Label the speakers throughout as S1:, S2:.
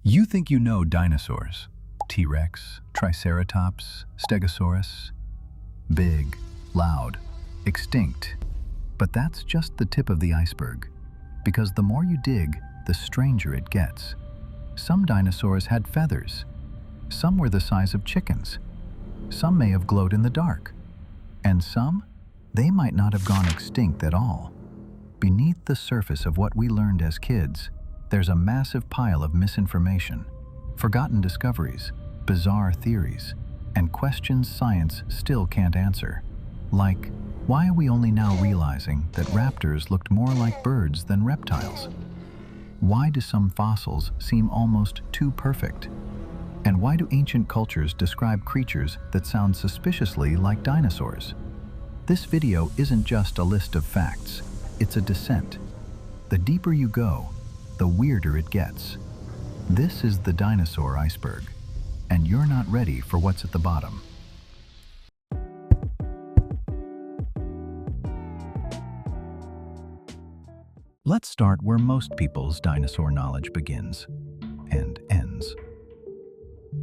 S1: You think you know dinosaurs. T-Rex, Triceratops, Stegosaurus. Big, loud, extinct. But that's just the tip of the iceberg. Because the more you dig, the stranger it gets. Some dinosaurs had feathers. Some were the size of chickens. Some may have glowed in the dark. And some, they might not have gone extinct at all. Beneath the surface of what we learned as kids, there's a massive pile of misinformation, forgotten discoveries, bizarre theories, and questions science still can't answer. Like, why are we only now realizing that raptors looked more like birds than reptiles? Why do some fossils seem almost too perfect? And why do ancient cultures describe creatures that sound suspiciously like dinosaurs? This video isn't just a list of facts, it's a descent. The deeper you go, the weirder it gets. This is the dinosaur iceberg, and you're not ready for what's at the bottom. Let's start where most people's dinosaur knowledge begins and ends.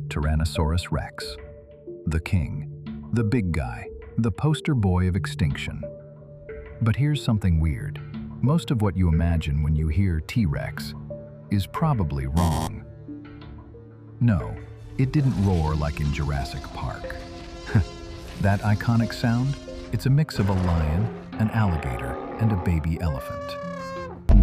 S1: Tyrannosaurus rex, the king, the big guy, the poster boy of extinction. But here's something weird. Most of what you imagine when you hear T-Rex is probably wrong. No, it didn't roar like in Jurassic Park. That iconic sound? It's a mix of a lion, an alligator, and a baby elephant.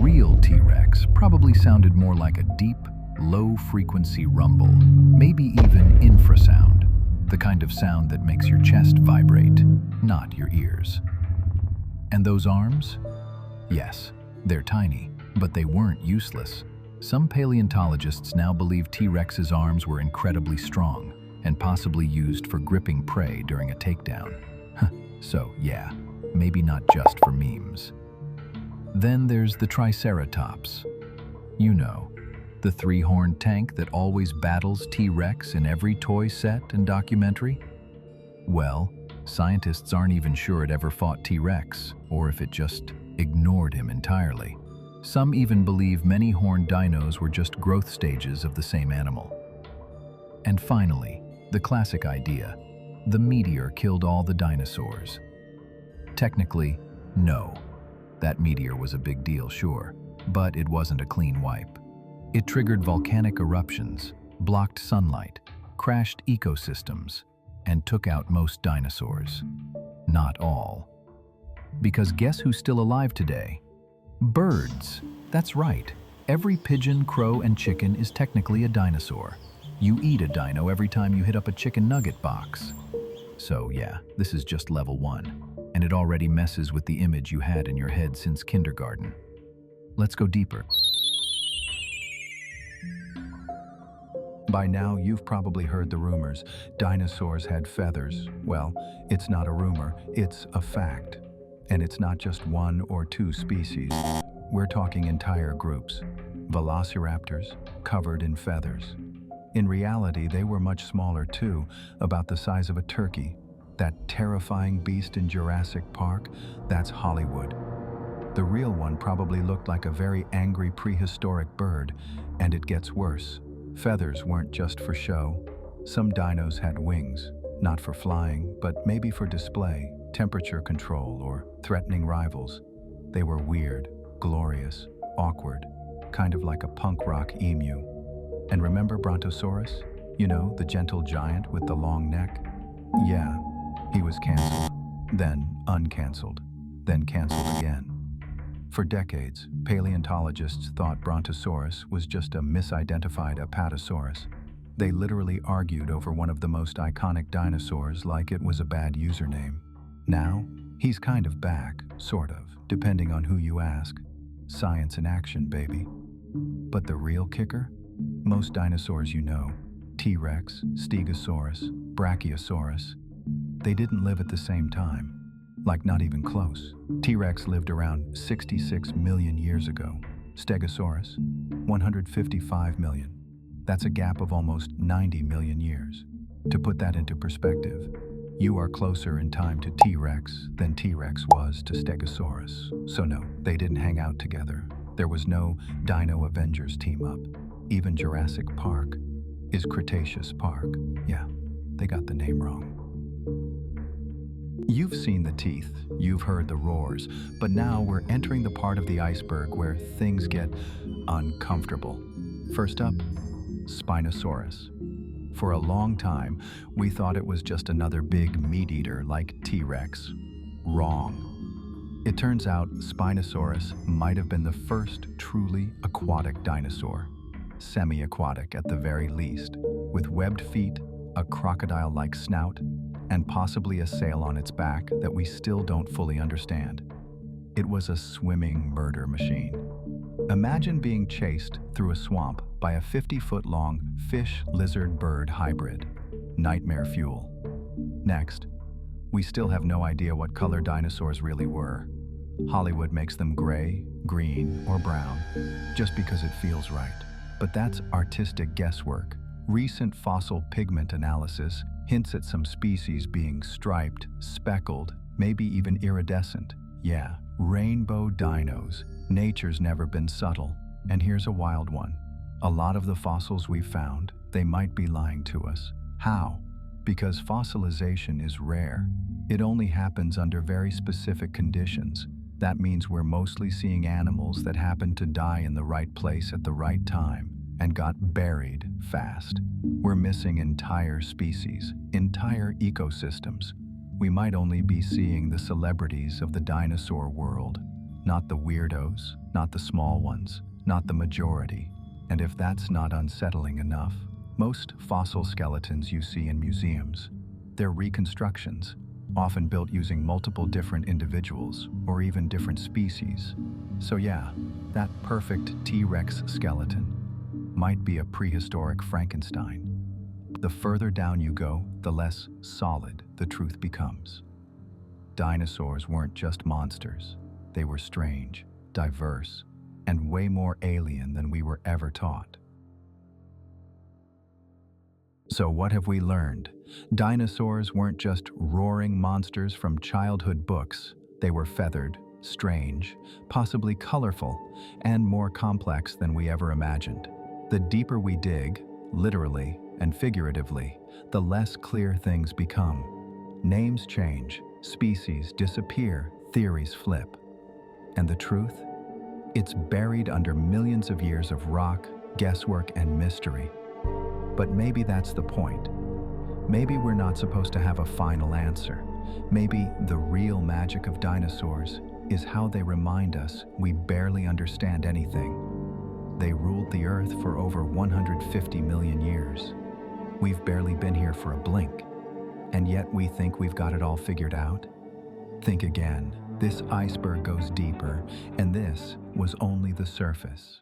S1: Real T-Rex probably sounded more like a deep, low-frequency rumble, maybe even infrasound, the kind of sound that makes your chest vibrate, not your ears. And those arms? Yes, they're tiny, but they weren't useless. Some paleontologists now believe T-Rex's arms were incredibly strong and possibly used for gripping prey during a takedown. So yeah, maybe not just for memes. Then there's the Triceratops. You know, the three-horned tank that always battles T-Rex in every toy set and documentary? Well, scientists aren't even sure it ever fought T-Rex, or if it just ignored him entirely. Some even believe many horned dinos were just growth stages of the same animal. And finally, the classic idea, the meteor killed all the dinosaurs. Technically, no. That meteor was a big deal, sure, but it wasn't a clean wipe. It triggered volcanic eruptions, blocked sunlight, crashed ecosystems, and took out most dinosaurs. Not all. Because guess who's still alive today? Birds. That's right. Every pigeon, crow, and chicken is technically a dinosaur. You eat a dino every time you hit up a chicken nugget box. So yeah, this is just level 1, and it already messes with the image you had in your head since kindergarten. Let's go deeper. By now, you've probably heard the rumors. Dinosaurs had feathers. Well, it's not a rumor, it's a fact. And it's not just one or two species. We're talking entire groups. Velociraptors, covered in feathers. In reality, they were much smaller too, about the size of a turkey. That terrifying beast in Jurassic Park, that's Hollywood. The real one probably looked like a very angry prehistoric bird, and it gets worse. Feathers weren't just for show. Some dinos had wings, not for flying, but maybe for display, temperature control, or threatening rivals. They were weird, glorious, awkward, kind of like a punk rock emu. And remember Brontosaurus? You know, the gentle giant with the long neck? Yeah, he was canceled, then uncanceled, then canceled again. For decades, paleontologists thought Brontosaurus was just a misidentified Apatosaurus. They literally argued over one of the most iconic dinosaurs like it was a bad username. Now, he's kind of back, sort of, depending on who you ask. Science in action, baby. But the real kicker? Most dinosaurs you know, T-Rex, Stegosaurus, Brachiosaurus, they didn't live at the same time. Like not even close. T-Rex lived around 66 million years ago. Stegosaurus, 155 million. That's a gap of almost 90 million years. To put that into perspective, you are closer in time to T-Rex than T-Rex was to Stegosaurus. So no, they didn't hang out together. There was no Dino Avengers team up. even Jurassic Park, is Cretaceous Park. Yeah, they got the name wrong. You've seen the teeth, you've heard the roars, but now we're entering the part of the iceberg where things get uncomfortable. First up, Spinosaurus. For a long time, we thought it was just another big meat-eater like T-Rex. Wrong. It turns out Spinosaurus might have been the first truly aquatic dinosaur, semi-aquatic at the very least, with webbed feet, a crocodile-like snout, and possibly a sail on its back that we still don't fully understand. It was a swimming murder machine. Imagine being chased through a swamp by a 50-foot-long fish-lizard-bird hybrid. Nightmare fuel. Next, we still have no idea what color dinosaurs really were. Hollywood makes them gray, green, or brown, just because it feels right. But that's artistic guesswork. Recent fossil pigment analysis hints at some species being striped, speckled, maybe even iridescent. Yeah, rainbow dinos. Nature's never been subtle. And here's a wild one. A lot of the fossils we've found, they might be lying to us. How? Because fossilization is rare. It only happens under very specific conditions. That means we're mostly seeing animals that happened to die in the right place at the right time and got buried fast. We're missing entire species, entire ecosystems. We might only be seeing the celebrities of the dinosaur world, not the weirdos, not the small ones, not the majority. And if that's not unsettling enough, most fossil skeletons you see in museums, they're reconstructions, often built using multiple different individuals or even different species. So yeah, that perfect T-Rex skeleton might be a prehistoric Frankenstein. The further down you go, the less solid the truth becomes. Dinosaurs weren't just monsters. They were strange, diverse, and way more alien than we were ever taught. So what have we learned? Dinosaurs weren't just roaring monsters from childhood books. They were feathered, strange, possibly colorful, and more complex than we ever imagined. The deeper we dig, literally and figuratively, the less clear things become. Names change, species disappear, theories flip. And the truth? It's buried under millions of years of rock, guesswork, and mystery. But maybe that's the point. Maybe we're not supposed to have a final answer. Maybe the real magic of dinosaurs is how they remind us we barely understand anything. They ruled the Earth for over 150 million years. We've barely been here for a blink, and yet we think we've got it all figured out? Think again. This iceberg goes deeper, and this was only the surface.